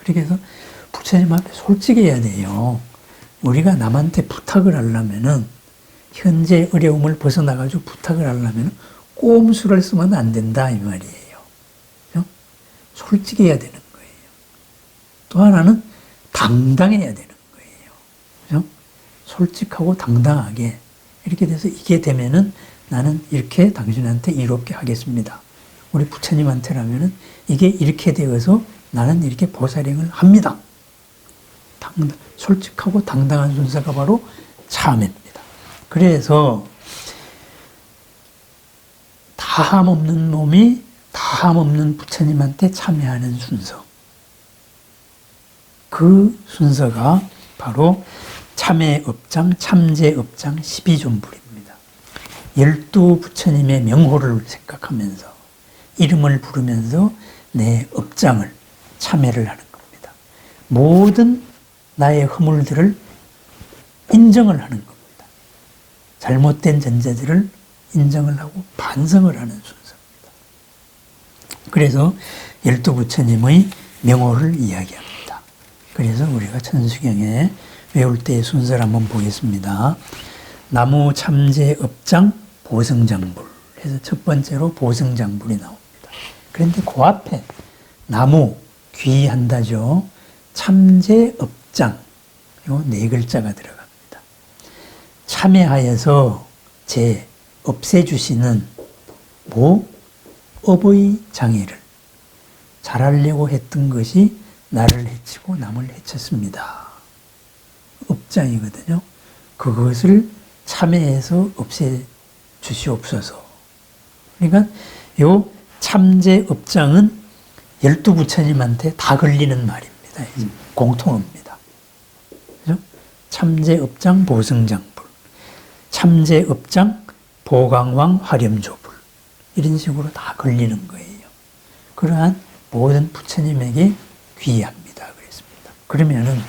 그렇게 해서 부처님 앞에 솔직해야 돼요. 우리가 남한테 부탁을 하려면은, 현재 어려움을 벗어나가지고 부탁을 하려면 꼼수를 쓰면 안 된다, 이 말이에요. 그죠? 솔직해야 되는 거예요. 또 하나는 당당해야 되는 거예요. 그죠? 솔직하고 당당하게. 이렇게 돼서 이게 되면은 나는 이렇게 당신한테 이롭게 하겠습니다. 우리 부처님한테라면은 이게 이렇게 되어서 나는 이렇게 보살행을 합니다. 솔직하고 당당한 순서가 바로 참회입니다. 그래서 다함 없는 놈이 다함 없는 부처님한테 참회하는 순서. 그 순서가 바로 참회업장, 참제업장 12존불입니다. 12부처님의 명호를 생각하면서 이름을 부르면서 내 업장을 참회를 하는 겁니다. 모든 나의 허물들을 인정을 하는 겁니다. 잘못된 전제들을 인정을 하고 반성을 하는 순서입니다. 그래서 12부처님의 명호를 이야기합니다. 그래서 우리가 천수경에 외울 때의 순서를 한번 보겠습니다. 나무 참제 업장 보성장불 해서 첫 번째로 보성장불이 나옵니다. 그런데 그 앞에 나무 귀한다죠. 참제 업장 요 네 글자가 들어갑니다. 참회하여서 제 없애주시는 업의 장애를 잘하려고 했던 것이 나를 해치고 남을 해쳤습니다. 업장이거든요. 그것을 참회해서 없애주시옵소서. 그러니까 요 참제 업장은 12부처님한테 다 걸리는 말입니다. 공통어입니다. 그죠? 참제 업장 보성장불, 참제 업장 보강왕 화렴조불 이런 식으로 다 걸리는 거예요. 그러한 모든 부처님에게 귀합니다. 그랬습니다. 그러면은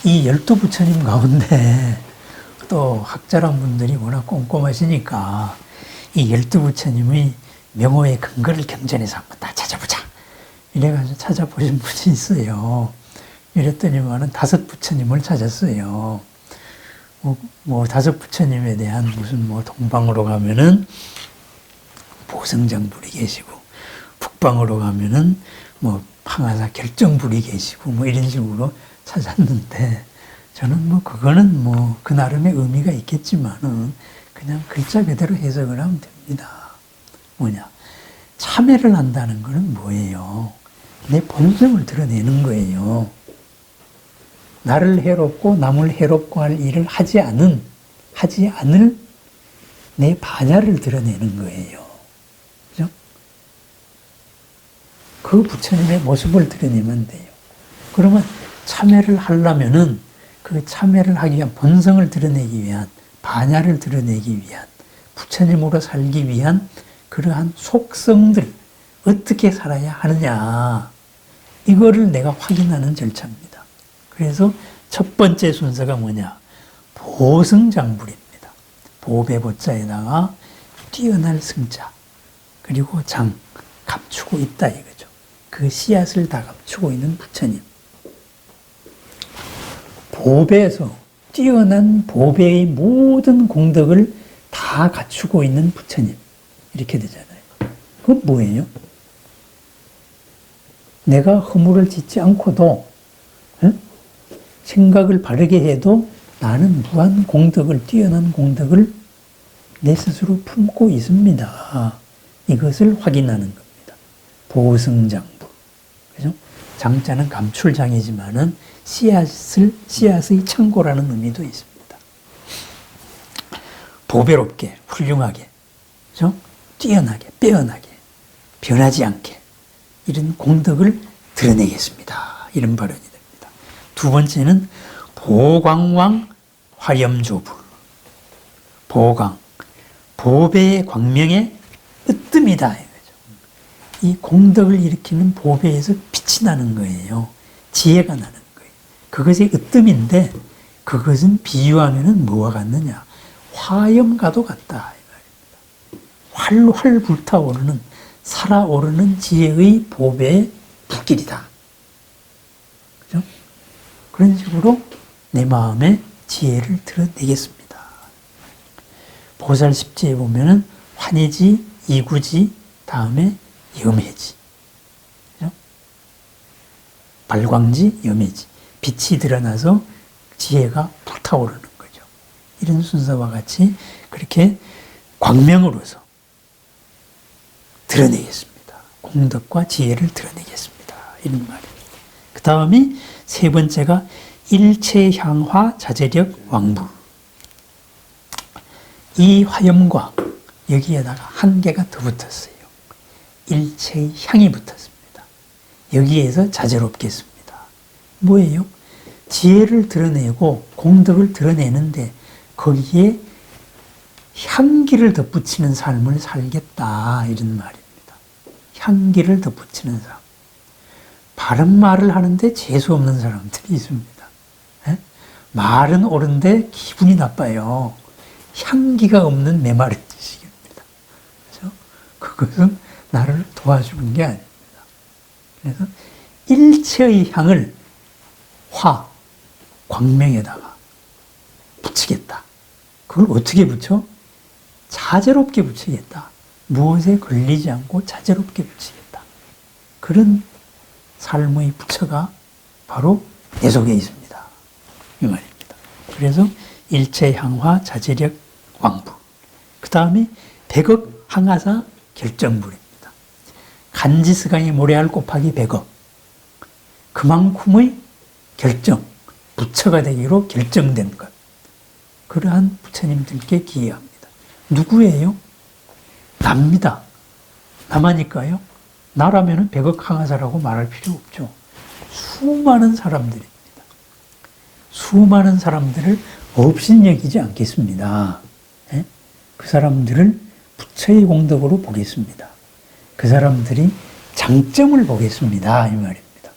이 12부처님 가운데 또 학자란 분들이 워낙 꼼꼼하시니까 이 12부처님의 명호의 근거를 경전에서 한번 다 찾아보자. 이래가지고 찾아보신 분이 있어요. 이랬더니만은 5부처님을 찾았어요. 뭐 5부처님에 대한 무슨 뭐 동방으로 가면은 보성장불이 계시고, 북방으로 가면은 뭐 황하사 결정불이 계시고, 뭐 이런 식으로 찾았는데, 저는 뭐 그거는 뭐 그 나름의 의미가 있겠지만은 그냥 글자 그대로 해석을 하면 됩니다. 뭐냐? 참회를 한다는 것은 뭐예요? 내 본성을 드러내는 거예요. 나를 해롭고 남을 해롭고 할 일을 하지 않을 내 반야를 드러내는 거예요. 그죠? 그 부처님의 모습을 드러내면 돼요. 그러면 참회를 하려면은 그 참회를 하기 위한 본성을 드러내기 위한 반야를 드러내기 위한 부처님으로 살기 위한 그러한 속성들 어떻게 살아야 하느냐 이거를 내가 확인하는 절차입니다. 그래서 첫 번째 순서가 뭐냐? 보성장불입니다. 보배보자에다가 뛰어날 승자 그리고 장 감추고 있다 이거죠. 그 씨앗을 다 감추고 있는 부처님. 보배에서 뛰어난 보배의 모든 공덕을 다 갖추고 있는 부처님. 이렇게 되잖아요. 그건 뭐예요? 내가 허물을 짓지 않고도 생각을 바르게 해도 나는 무한 공덕을, 뛰어난 공덕을 내 스스로 품고 있습니다. 이것을 확인하는 겁니다. 보성장불. 그죠? 장자는 감출장이지만은 씨앗의 창고라는 의미도 있습니다. 보배롭게, 훌륭하게, 그죠? 뛰어나게, 빼어나게, 변하지 않게 이런 공덕을 드러내겠습니다. 이런 발언이 됩니다. 두 번째는 보광왕 화렴조불. 보광, 보배의 광명에 으뜸이다. 이거죠. 이 공덕을 일으키는 보배에서 빛이 나는 거예요. 지혜가 나는 거예요. 그것이 으뜸인데 그것은 비유하면은 뭐와 같느냐? 화염과도 같다. 활활 불타오르는 살아오르는 지혜의 보배의 불길이다. 그런 식으로 내 마음의 지혜를 드러내겠습니다. 보살십지에 보면은 환희지, 이구지, 다음에 염해지. 그죠? 발광지, 염해지. 빛이 드러나서 지혜가 불타오르는 거죠. 이런 순서와 같이 그렇게 광명으로서 드러내겠습니다. 공덕과 지혜를 드러내겠습니다. 이런 말입니다. 그 다음이 세 번째가 일체향화 자제력 왕부. 이 화염과 여기에다가 한 개가 더 붙었어요. 일체의 향이 붙었습니다. 여기에서 자제롭겠습니다. 뭐예요? 지혜를 드러내고 공덕을 드러내는데 거기에 향기를 덧붙이는 삶을 살겠다 이런 말입니다. 향기를 덧붙이는 삶. 바른 말을 하는데 재수 없는 사람들이 있습니다. 에? 말은 옳은데 기분이 나빠요. 향기가 없는 메마른 지식입니다. 그래서 그것은 나를 도와주는 게 아닙니다. 그래서 일체의 향을 광명에다가 붙이겠다. 그걸 어떻게 붙여? 자제롭게 붙이겠다. 무엇에 걸리지 않고 자제롭게 붙이겠다. 그런 삶의 부처가 바로 내 속에 있습니다. 이 말입니다. 그래서 일체향화 자제력 왕부. 그 다음에 백억 항하사 결정불입니다. 간지스강에 모래알 곱하기 100억. 그만큼의 결정, 부처가 되기로 결정된 것. 그러한 부처님들께 기여합니다. 누구예요? 납니다. 나마니까요. 나라면 100억 항하사라고 말할 필요 없죠. 수많은 사람들입니다. 수많은 사람들을 업신여기지 않겠습니다. 네? 그 사람들을 부처의 공덕으로 보겠습니다. 그 사람들이 장점을 보겠습니다. 이 말입니다.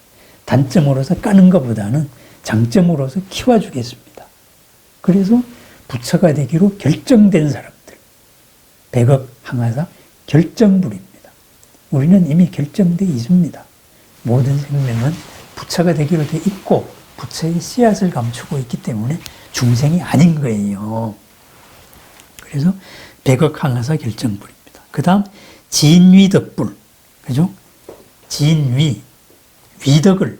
단점으로서 까는 것보다는 장점으로서 키워주겠습니다. 그래서 부처가 되기로 결정된 사람들, 100억 항하사 결정불입니다. 우리는 이미 결정되어 있습니다. 모든 생명은 부처가 되기로 되어 있고 부처의 씨앗을 감추고 있기 때문에 중생이 아닌 거예요. 그래서 100억 항하사 결정불입니다. 그 다음 진위덕불, 그죠? 진위, 위덕을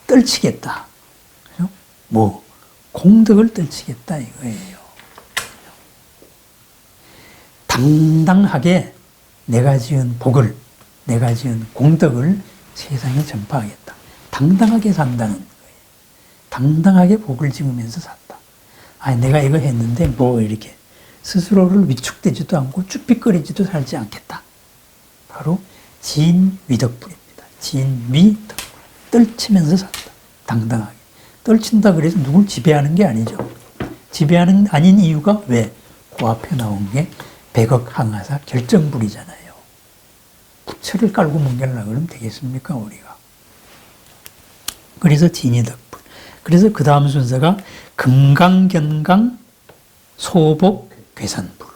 떨치겠다. 그죠? 공덕을 떨치겠다 이거예요. 당당하게 내가 지은 복을, 내가 지은 공덕을 세상에 전파하겠다. 당당하게 산다는 거예요. 당당하게 복을 지으면서 산다. 아니, 내가 이거 했는데 이렇게 스스로를 위축되지도 않고 쭈삣거리지도 살지 않겠다. 바로 진위덕불입니다. 진위덕불. 떨치면서 산다. 당당하게. 떨친다 그래서 누굴 지배하는 게 아니죠. 지배하는 아닌 이유가 왜? 그 앞에 나온 게 100억 항하사 결정불이잖아요. 부처를 깔고 뭉개려고 그러면 되겠습니까, 우리가? 그래서 진위덕불. 그래서 그 다음 순서가 금강견강 소복 괴산불.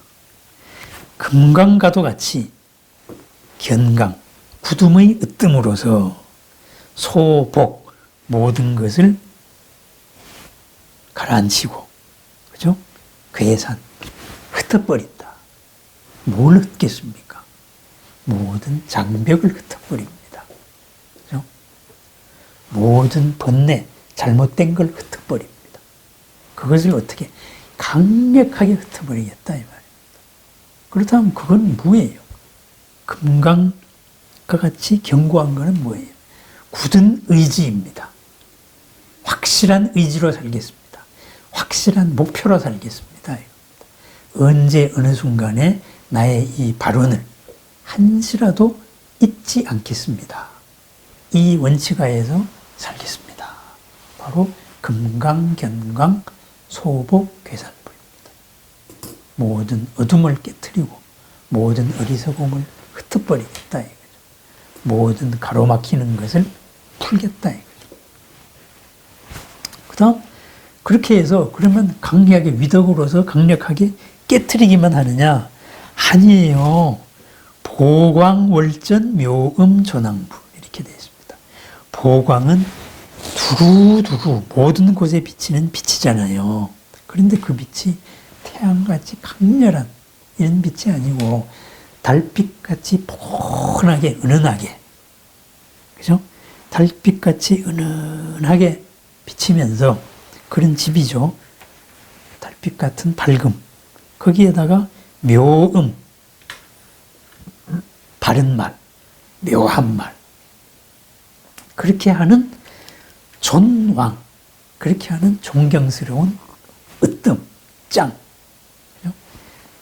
금강과도 같이 견강, 구둠의 으뜸으로서 소복, 모든 것을 가라앉히고, 그죠? 괴산, 흩어버린다. 뭘 흩겠습니까? 모든 장벽을 흩어버립니다. 그죠? 모든 번뇌, 잘못된 걸 흩어버립니다. 그것을 어떻게 강력하게 흩어버리겠다 이 말입니다. 그렇다면 그건 뭐예요? 금강과 같이 견고한 것은 뭐예요? 굳은 의지입니다. 확실한 의지로 살겠습니다. 확실한 목표로 살겠습니다. 언제 어느 순간에 나의 이 발언을 한시라도 잊지 않겠습니다. 이 원칙하에서 살겠습니다. 바로 금강견강 소복괴산불입니다. 모든 어둠을 깨트리고 모든 어리석음을 흩어버리겠다 이거죠. 모든 가로막히는 것을 풀겠다 이거죠. 그 다음 그렇게 해서 그러면 강력하게 위덕으로서 강력하게 깨트리기만 하느냐? 아니에요. 보광월전 묘음존왕부 이렇게 되어 있습니다. 보광은 두루두루 모든 곳에 비치는 빛이잖아요. 그런데 그 빛이 태양같이 강렬한 이런 빛이 아니고 달빛같이 포근하게 은은하게, 그죠? 달빛같이 은은하게 비치면서 그런 집이죠. 달빛 같은 밝음. 거기에다가 묘음, 바른 말, 묘한 말. 그렇게 하는 존왕, 그렇게 하는 존경스러운 으뜸, 짱.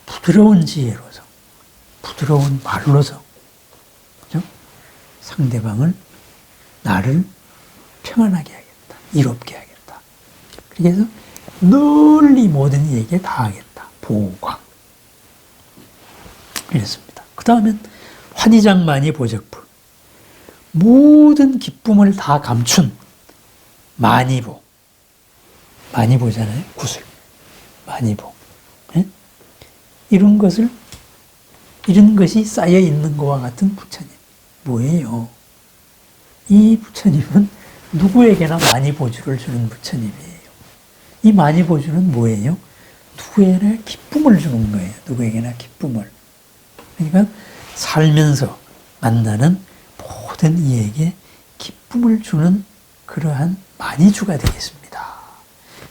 부드러운 지혜로서, 부드러운 말로서, 그죠? 상대방을, 나를 평안하게 하겠다. 이롭게 하겠다. 그래서 널리 모든 이에게 다 하겠다. 보광. 이랬습니다. 그 다음엔 환희장만이 보적불. 모든 기쁨을 다 감춘 만이보. 만이보잖아요. 구슬. 만이보. 네? 이런 것이 쌓여 있는 것과 같은 부처님. 뭐예요? 이 부처님은 누구에게나 만이보주를 주는 부처님이에요. 이 만이보주는 뭐예요? 누구에게나 기쁨을 주는 거예요. 누구에게나 기쁨을. 그러니까 살면서 만나는 모든 이에게 기쁨을 주는 그러한 만이주가 되겠습니다.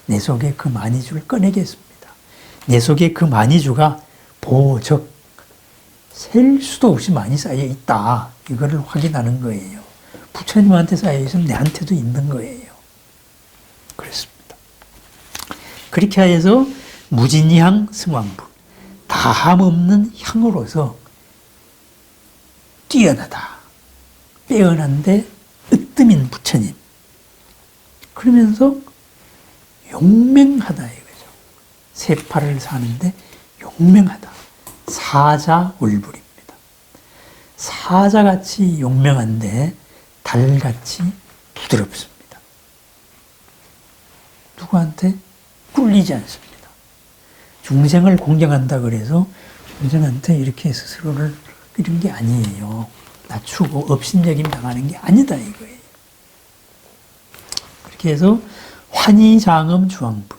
내 속에 그 만이주를 꺼내겠습니다. 내 속에 그 만이주가 보적, 셀 수도 없이 많이 쌓여 있다. 이거를 확인하는 거예요. 부처님한테 쌓여 있으면 내한테도 있는 거예요. 그렇습니다. 그렇게 해서 무진향 승왕불, 다함 없는 향으로서 뛰어나다, 빼어난데 으뜸인 부처님. 그러면서 용맹하다 이거죠. 세파를 사는데 용맹하다. 사자울불입니다. 사자같이 용맹한데 달같이 부드럽습니다. 누구한테 꿀리지 않습니다. 중생을 공경한다 그래서 중생한테 이렇게 스스로를 이런 게 아니에요. 낮추고 업신여김 당하는 게 아니다 이거예요. 그렇게 해서 환희장엄 주왕불.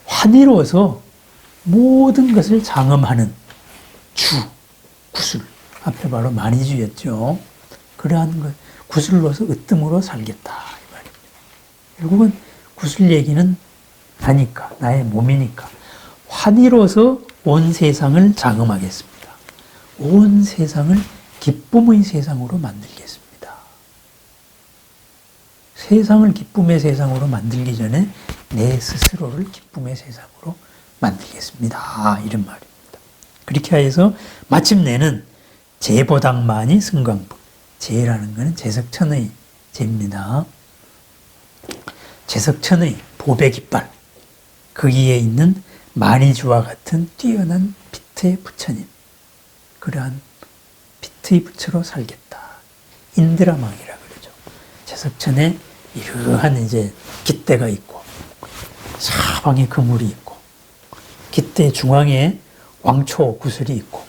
환희로서 모든 것을 장엄하는 주, 구슬. 앞에 바로 만이주였죠. 그러한 것, 구슬로서 으뜸으로 살겠다. 이 말입니다. 결국은 구슬 얘기는 나니까, 나의 몸이니까. 환희로서 온 세상을 장엄하겠습니다. 온 세상을 기쁨의 세상으로 만들겠습니다. 세상을 기쁨의 세상으로 만들기 전에 내 스스로를 기쁨의 세상으로 만들겠습니다. 이런 말입니다. 그렇게 해서 마침내는 제보당만이 승광불. 제라는 것은 제석천의 제입니다. 제석천의 보배깃발. 거기에 있는 만이주와 같은 뛰어난 빛의 부처님. 그러한 빛의 부처로 살겠다. 인드라망이라 그러죠. 제석천에 이러한 이제 깃대가 있고, 사방에 그물이 있고, 깃대 중앙에 왕초 구슬이 있고,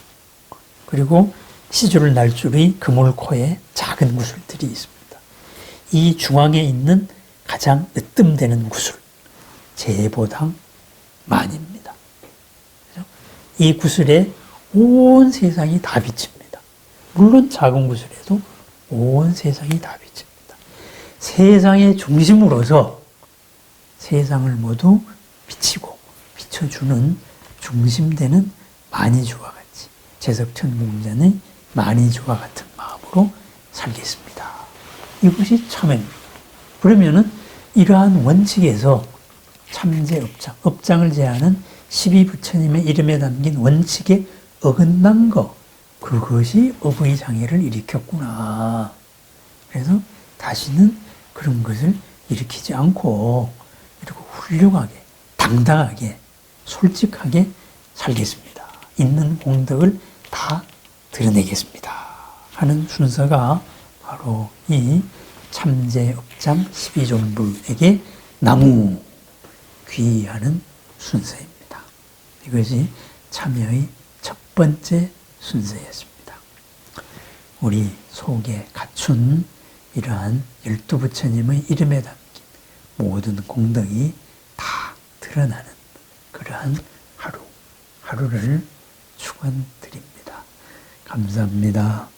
그리고 시주를 날줄이 그물코에 작은 구슬들이 있습니다. 이 중앙에 있는 가장 으뜸되는 구슬, 제보당 만입니다. 이 구슬에 온 세상이 다 비칩니다. 물론 작은 구슬에도 온 세상이 다 비칩니다. 세상의 중심으로서 세상을 모두 비치고 비춰주는 중심되는 만이주와 같이 제석천 공전의 만이주와 같은 마음으로 살겠습니다. 이것이 참회입니다. 그러면은 이러한 원칙에서 참제업장, 업장을 제하는 12부처님의 이름에 담긴 원칙에 어긋난 것, 그것이 업의 장애를 일으켰구나. 그래서 다시는 그런 것을 일으키지 않고 이렇게 훌륭하게, 당당하게, 솔직하게 살겠습니다. 있는 공덕을 다 드러내겠습니다. 하는 순서가 바로 이 참제업장 12존불에게 나무 귀하는 순서입니다. 이것이 참여의 첫 번째 순서였습니다. 우리 속에 갖춘 이러한 12부처님의 이름에 담긴 모든 공덕이 다 드러나는 그러한 하루를 축원드립니다. 감사합니다.